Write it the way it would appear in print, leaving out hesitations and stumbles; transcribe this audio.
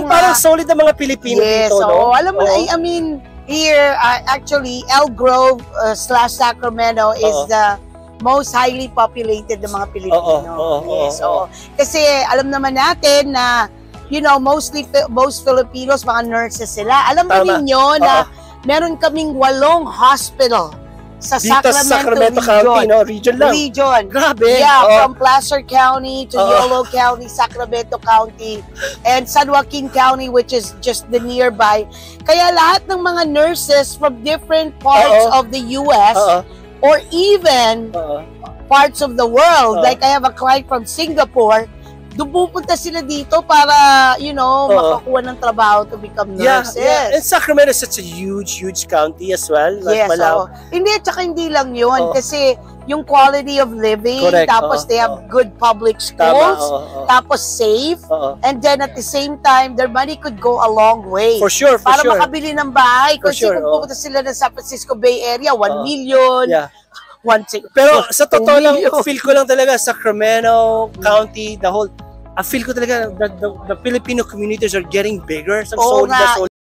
parang solid ang mga Pilipino dito, no? Alam mo, I mean, here, actually, Elk Grove / Sacramento is the most highly populated ng mga Pilipino. Kasi alam naman natin na, you know, most Filipinos, mga nurses sila. Alam mo ninyo na meron kaming 8 hospital sa Sacramento County, no? Region lang. Grabe. Yeah, from Placer County to Yolo County, Sacramento County, and San Joaquin County, which is just the nearby. Kaya lahat ng mga nurses from different parts of the U.S. Or even parts of the world, like I have a client from Singapore, pupunta sila dito para, you know, makakuha ng trabaho to become nurses. And Sacramento is such a huge county as well. Like Hindi lang yun. Kasi yung quality of living, tapos they have good public schools, tapos safe, and then at the same time, their money could go a long way. For sure. Para makabili ng bahay. Kasi kung pupunta sila ng San Francisco Bay Area, 1 million. Pero sa totoo lang, feel ko lang talaga, Sacramento County, the whole, I feel ko talaga that the Filipino communities are getting bigger. So